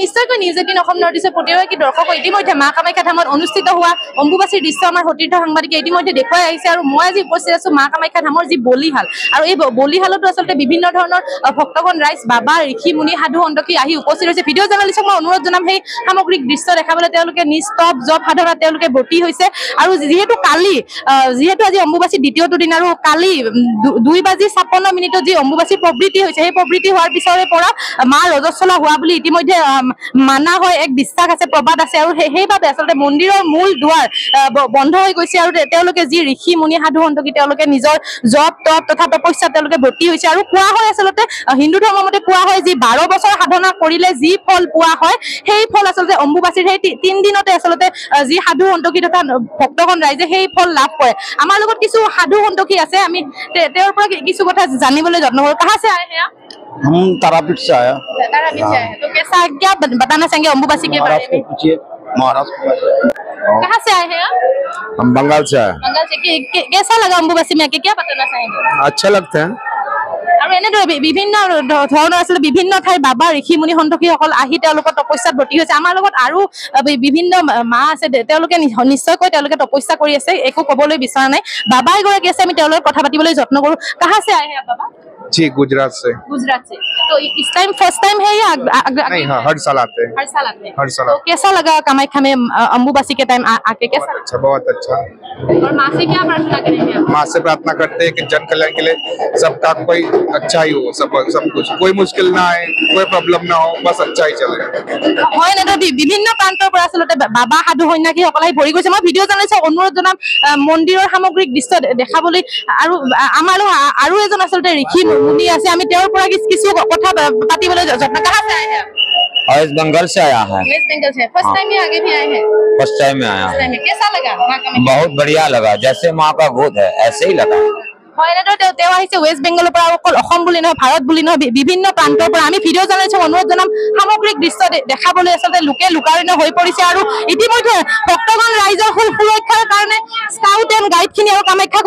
নিশ্চয়কৈ news 18 Assam north ইষ্টৰ প্ৰতিগৰাকী দৰ্শক ইতিমধ্যে মা কামাখ্যা ধামত অনুষ্ঠিত হোৱা অম্বুবাচীৰ দৃশ্য আমাৰ সতীৰ্থ সাংবাদিকে ইতিমধ্যে দেখুৱাই আহিছে আৰু মই আজি উপস্থিত আছো মা কামাখ্যা ধামৰ যি বলিহাল আৰু এই বলিহালতো আচলতে বিভিন্ন ধৰণৰ ভক্তগণ ৰাইজ বাবা ঋষি মুনি সাধু সন্তকি আহি উপস্থিত হৈছে। ভিডিঅ' জাৰ্নেলিষ্টক মই অনুৰোধ জনাম সেই সামগ্ৰিক দৃশ্য দেখাবলৈ তেওঁলোকে নিস্তব জপ সাধনা তেওঁলোকে ব্ৰতী হৈছে আৰু যিহেতু আজি অম্বুবাচী দ্বিতীয়টো দিন আৰু কালি 2:56 যি অম্বুবাচী প্ৰবৃত্তি হৈছে সেই প্ৰবৃত্তি হোৱাৰ পিছৰে পৰা মা ৰজস্বলা হোৱা বুলি ইতিমধ্যে মানা হয় এক বিশ্বাস আছে প্ৰবাদ আছে আৰু সেইবাবে আচলতে মন্দিৰৰ মূল দুৱাৰ বন্ধ হৈ গৈছে আৰু তেওঁলোকে যি ঋষি মুনি সাধু সন্তকি তেওঁলোকে নিজৰ জপ তপ তথা তপস্যা তেওঁলোকে ব্ৰতী হৈছে আৰু কোৱা হয় আচলতে হিন্দু ধৰ্মৰ মতে কোৱা হয় যি 12 বছৰ সাধনা কৰিলে যি ফল পোৱা হয় সেই ফল আচলতে অম্বুবাচীৰ সেই 3 দিনতে আচলতে যি সাধু সন্তকি তথা ভক্তগণ ৰাইজে সেই ফল লাভ কৰে। আমাৰ লগত কিছু সাধু সন্তকি আছে আমি তেওঁৰ পৰা কিছু কথা জানিবলৈ যত্ন কৰো। कहां से आए हैं आप? हम तारापीठ से आए। तारापीठ से आए हैं तो कैसा क्या बताना चाहेंगे अम्बुबासी के बारे में? महाराष्ट्र कहाँ से आए हैं आप? हम बंगाल से आए। बंगाल से कैसा लगा अम्बुबासी में आके क्या बताना चाहेंगे? अच्छा लगता है আৰু এনেদৰে বিভিন্ন ধৰণৰ আচলতে বিভিন্ন ঠাইৰ বাবা ঋষি মুনি সন্তকীসকল আহি তেওঁলোকৰ তপস্যাত ব্ৰতী হৈছে। আমাৰ লগত আৰু বিভিন্ন মা আছে তেওঁলোকে নিশ্চয়কৈ তেওঁলোকে তপস্যা কৰি আছে একো ক'বলৈ বিচৰা নাই। বাবা এগৰাকী আছে আমি তেওঁলোকৰ কথা পাতিবলৈ যত্ন কৰো। कहां से आए हैं आप बाबा? जी गुजरात से। गुजरात से तो इस टाइम फर्स्ट टाइम है या नहीं? हाँ हर साल आते हैं। हर साल आते हैं। हर साल। तो कैसा लगा कामाख्या में अम्बुबासी के टाइम आके कैसा? अच्छा बहुत अच्छा। और माँ से क्या प्रार्थना करेंगे आप? माँ से प्रार्थना करते हैं कि जन कल्याण के लिए सबका कोई अच्छा ही हो, सब कुछ कोई मुश्किल ना आए, कोई प्रॉब्लम ना हो, बस अच्छा ही चले। হয় না বিভিন্ন প্ৰান্তৰ পৰা আচলতে বাবা সাধু সন্যাসী সকল আহি ভৰি গৈছে। মই ভিডিঅ' জাৰ্নেলিষ্টক অনুৰোধ জনাম মন্দিৰৰ সামগ্ৰিক দৃশ্য দেখাবলৈ আৰু আমাৰ আৰু এজন আচলতে ঋষি मुनि আছে আমি তেওঁৰ পৰা কিছু কথা পাতিবলৈ যত্ন। कहां से आए हैं आप? वेस्ट बंगाल से आया है। वेस्ट बंगाल से फर्स्ट टाइम में आगे भी आए हैं? फर्स्ट टाइम में आया है। कैसा लगा मां का? बहुत बढ़िया लगा, जैसे माँ का गोद है ऐसे ही लगा। হয় এনেদৰে তেওঁ আহিছে ৱেষ্ট বেংগলৰ পৰা অকল অসম বুলি নহয় ভাৰত বুলি নহয় বিভিন্ন প্ৰান্তৰ পৰা আমি ভিডিঅ' জাৰ্নেলিষ্টক অনুৰোধ জনাম সামগ্ৰিক দৃশ্য দেখাবলৈ আচলতে লোকে লুকাৰিন হৈ পৰিছে আৰু ইতিমধ্যে ভক্তগণ ৰাইজৰ সুৰক্ষাৰ কাৰণে স্কাউট এণ্ড গাইড খিনি আৰু কামাখ্যা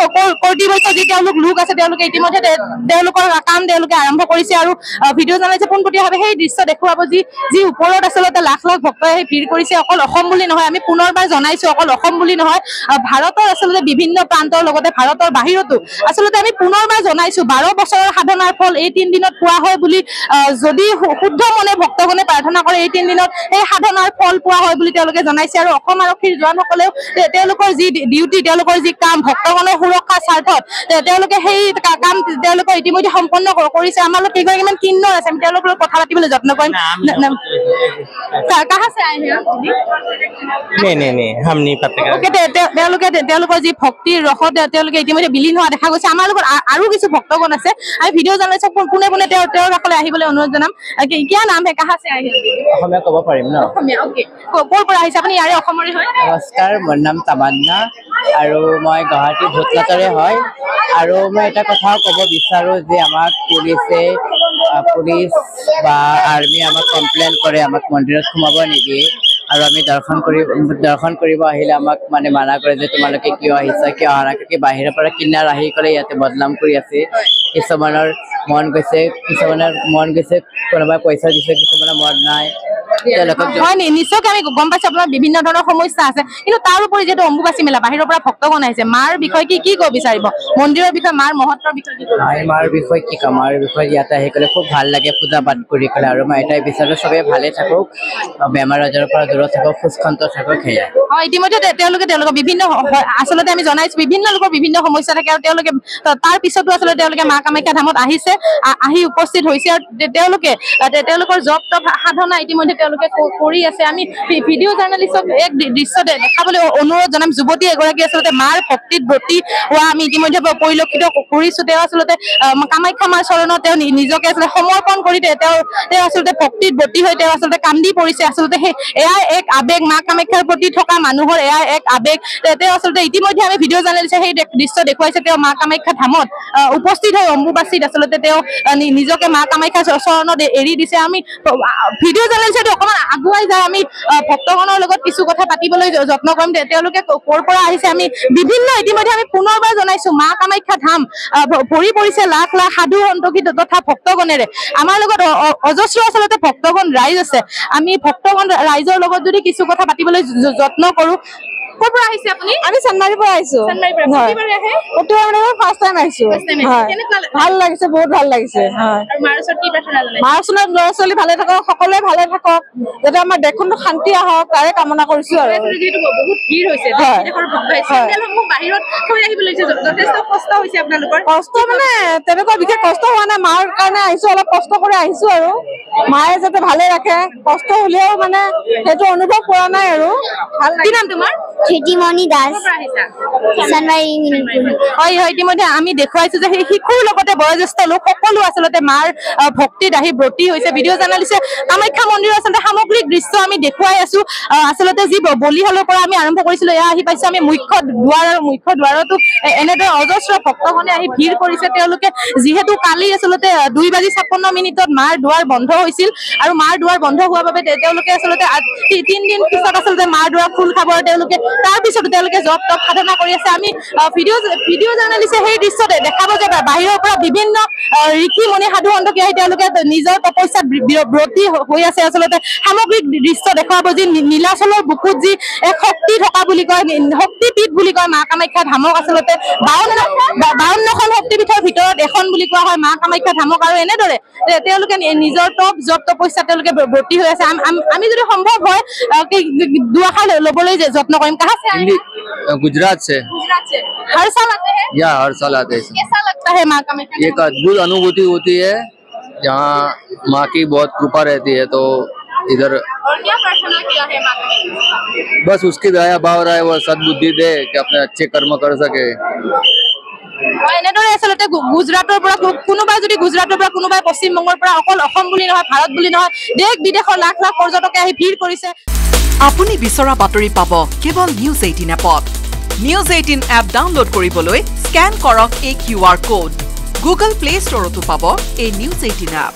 কৰ্তৃপক্ষ যি তেওঁলোক লোক আছে তেওঁলোকে ইতিমধ্যে তেওঁলোকৰ কাম তেওঁলোকে আৰম্ভ কৰিছে আৰু ভিডিঅ' জাৰ্নেলিষ্টে পোনপটীয়াভাৱে সেই দৃশ্য দেখুৱাব যি ওপৰত আচলতে লাখ লাখ ভক্তই আহি ভিৰ কৰিছে। অকল অসম বুলি নহয় আমি পুনৰবাৰ জনাইছো অকল অসম বুলি নহয় ভাৰতৰ আচলতে বিভিন্ন প্ৰান্তৰ লগতে ভাৰতৰ বাহিৰতো আচলতে আমি পুনৰবাৰ জনাইছো 12 বছৰৰ সাধনাৰ ফল এই 3 দিনত পোৱা হয় বুলি যদি শুদ্ধ মনে ভক্তগণে প্ৰাৰ্থনা কৰে এই 3 দিনত এই সাধনাৰ ফল পোৱা হয় বুলি তেওঁলোকে জনাইছে আৰু অসম আৰক্ষীৰ জোৱানসকলেও তেওঁলোকৰ যি ডিউটি তেওঁলোকৰ যি কাম ভক্তগণৰ সুৰক্ষা স্বাৰ্থত তেওঁলোকে সেই কাম তেওঁলোকে ইতিমধ্যে সম্পন্ন কৰিছে। আমাৰ লগত কেইগৰাকীমান কিন্নৰ আছে আমি তেওঁলোকৰ কথা পাতিবলৈ যত্ন কৰিম। कहां से आए हैं आप? नहीं हम नहीं पता। ओके তেওঁলোকৰ যি ভক্তিৰ ৰসত তেওঁলোকে ইতিমধ্যে বিলীন হোৱা দেখা গৈছে। আমাৰ লগত আৰু কিছু ভক্তগণ আছে আমি ভিডিঅ' জাৰ্নেলিষ্টক পোনে পোনে তেওঁৰ সকলে আহিবলৈ অনুৰোধ জনাম। क्या नाम है कहां से आए हैं? অসমীয়া ক'ব পাৰিম ন? অসমীয়া ওকে ক'ৰ পৰা আহিছে আপুনি? ইয়াৰে অসমৰে হয়? নমস্কাৰ মোৰ নাম তামান্না আৰু মই গুৱাহাটী ভূতনাথৰে হয় আৰু মই এটা কথা ক'ব বিচাৰো যে আমাক পুলিচ বা আৰ্মি আমাক কমপ্লেইন কৰে আমাক মন্দিৰত সোমাব নিদিয়ে আৰু আমি দৰ্শন কৰিব আহিলে আমাক মানে মানা কৰে যে তোমালোকে কিয় আহিছা কিয় অহা নাই বাহিৰৰ পৰা কিনাৰ আহি ক'লে ইয়াতে বদনাম কৰি আছে। কিছুমানৰ মন গৈছে কোনোবাই পইচা দিছে কিছুমানৰ মন নাই। হয় নিশ্চয়কৈ আমি গম পাইছো আপোনাৰ বিভিন্ন ধৰণৰ সমস্যা আছে কিন্তু তাৰ উপৰি যিহেতু অম্বুবাচী মেলা বাহিৰৰ পৰা ভক্তগণ আহিছে মাৰ বিষয়ে কি ক'ব বিচাৰিব? মন্দিৰৰ বিষয়ে মাৰ মহত্বৰ বিষয়ে কি ক'ব? মাৰ বিষয়ে কি ক'ম? মাৰ বিষয়ে ইয়াতে আহি ক'লে খুব ভাল লাগে পূজা পাঠ কৰি ক'লে আৰু মই এটাই বিচাৰো চবেই ভালে থাকক বেমাৰ আজাৰৰ পৰা দূৰত থাকক সুস্থ থাকক সেয়াই। ইতিমধ্যে তেওঁলোকৰ বিভিন্ন আচলতে আমি জনাইছো বিভিন্ন লোকৰ বিভিন্ন সমস্যা থাকে আৰু তেওঁলোকে তাৰ পিছতো আচলতে তেওঁলোকে মা কামাখ্যা ধামত আহিছে আহি উপস্থিত হৈছে আৰু তেওঁলোকৰ জব টপ সাধনা ইতিমধ্যে তেওঁলোকে কৰি আছে আমি ভিডিঅ' জাৰ্ণালিষ্টক এক দৃশ্য দেখাবলৈ অনুৰোধ জনাম যুৱতী এগৰাকী আচলতে মাৰ ভক্তিত ব্ৰতী হোৱা আমি ইতিমধ্যে পৰিলক্ষিত কৰিছো তেওঁ আচলতে কামাখ্যা মাৰ চৰণত তেওঁ নিজকে আচলতে সমৰ্পণ কৰি তেওঁ আচলতে ভক্তিত ব্ৰতী হৈ তেওঁ আচলতে কান্দি পৰিছে আচলতে এয়াই এক আবেগ মা কামাখ্যাৰ প্ৰতি থকা মানুহৰ এয়াই এক আবেগ তেওঁ আচলতে ইতিমধ্যে আমি ভিডিঅ' জাৰ্ণালিষ্টে সেই দৃশ্য দেখুৱাইছে তেওঁ মা কামাখ্যা ধামত উপস্থিত হৈ অম্বুবাচীত আচলতে তেওঁ নিজকে মা কামাখ্যা চৰণত এৰি দিছে আমি ভিডিঅ' জাৰ্ণালিষ্টে অকণমান আগুৱাই যায় আমি ভক্তগণৰ লগত কিছু কথা পাতিবলৈ যত্ন কৰিম তেওঁলোকে ক'ৰ পৰা আহিছে আমি বিভিন্ন ইতিমধ্যে আমি পুনৰবাৰ জনাইছো মা কামাখ্যা ধাম ভৰি পৰিছে লাখ লাখ সাধু সন্তোষী তথা ভক্তগণেৰে আমাৰ লগত অজস্ৰ আচলতে ভক্তগণ ৰাইজ আছে আমি ভক্তগণ ৰাইজৰ লগত যদি কিছু কথা পাতিবলৈ যত্ন কৰো ক'ৰ পৰা আহিছে আপুনি আমি চানমাৰীৰ পৰা আহিছো প্ৰতিবাৰে মানে ফাৰ্ষ্ট টাইম আহিছো ভাল লাগিছে বহুত ভাল লাগিছে মাৰ ওচৰত ল'ৰা ছোৱালী ভালে থাকক সকলোৱে ভালে থাকক যাতে আমাৰ দেশখনটো শান্তি আহক তাৰে কামনা কৰিছো আৰু বহুত ভিৰ হৈছে কষ্ট মানে তেনেকুৱা বিশেষ কষ্ট হোৱা নাই মাৰ কাৰণে আহিছো অলপ কষ্ট কৰি আহিছো আৰু মায়ে যাতে ভালে ৰাখে কষ্ট হলেও মানে সেইটো অনুভৱ কৰা নাই আৰু ভাল কি নাম তোমাৰ কৃতিমণি দাস চানমাৰী হয় ইতিমধ্যে আমি দেখুৱাইছো যে সেই শিশুৰ লগতে বয়োজ্যেষ্ঠ লোক সকলো আচলতে মাৰ ভক্তিত আহি ব্ৰতী হৈছে ভিডিঅ' জাৰ্ণালিষ্টে কামাখ্যা মন্দিৰৰ আচলতে সামগ্ৰিক দৃশ্য আমি দেখুৱাই আছো আচলতে যি বলিহালৰ পৰা আমি আৰম্ভ কৰিছিলো এয়া আহি পাইছো আমি মুখ্য দুৱাৰতো এনেদৰে অজস্ৰ ভক্তগণে আহি ভিৰ কৰিছে তেওঁলোকে যিহেতু কালি আচলতে 2:56 মাৰ দুৱাৰ বন্ধ হৈছিল আৰু মাৰ দুৱাৰ বন্ধ হোৱাৰ বাবে তেওঁলোকে আচলতে 3 দিন পিছত আচলতে মাৰ দুৱাৰ খোল খাব তেওঁলোকে তাৰ পিছতো তেওঁলোকে জব টপ সাধনা কৰি আছে আমি ভিডিঅ' জাৰ্ণালিষ্টে সেই দৃশ্যতে দেখাব যে বাহিৰৰ পৰা বিভিন্ন ঋষি মুনি সাধু সন্তোষী আহি তেওঁলোকে নিজৰ তপস্যাত ব্ৰতী হৈ আছে আচলতে সামগ্ৰিক দৃশ্য দেখুৱাব যি নীলাচলৰ বুকুত যি এক শক্তি থকা বুলি কয় শক্তিপীঠ বুলি কয় মা কামাখ্যা ধামক আচলতে 52খন শক্তিপীঠৰ ভিতৰত এখন বুলি কোৱা হয় মা কামাখ্যা ধামক আৰু এনেদৰে তেওঁলোকে নিজৰ জব তপস্যাত তেওঁলোকে ব্ৰতী হৈ আছে আমি যদি সম্ভৱ হয় দুআষাৰ ল'বলৈ যত্ন কৰিম गुजरात से हर साल आते हैं या हर साल आते हैं। कैसा लगता है माँ कामाख्या एक अद्भुत अनुभूति होती है जहाँ माँ की बहुत कृपा रहती है तो इधर और क्या प्रार्थना किया है माँ कामाख्या बस उसकी दया भाव रहे वो सद्बुद्धि दे कि अपने अच्छे कर्म कर सके এনেদৰে আচলতে গুজৰাটৰ পৰা কোনোবাই যদি গুজৰাটৰ পৰা কোনোবাই পশ্চিম বংগৰ পৰা অকল অসম বুলি নহয় ভাৰত বুলি নহয় দেশ বিদেশৰ লাখ লাখ পৰ্যটকে আহি ভিৰ কৰিছে আপুনি বিচৰা বাতৰি পাব কেৱল নিউজ 18 এপত নিউজ 18 এপ ডাউনলোড কৰিবলৈ স্ক্যান কৰক এই QR কোড গুগল প্লে ষ্টৰতো পাব এই নিউজ 18 এপ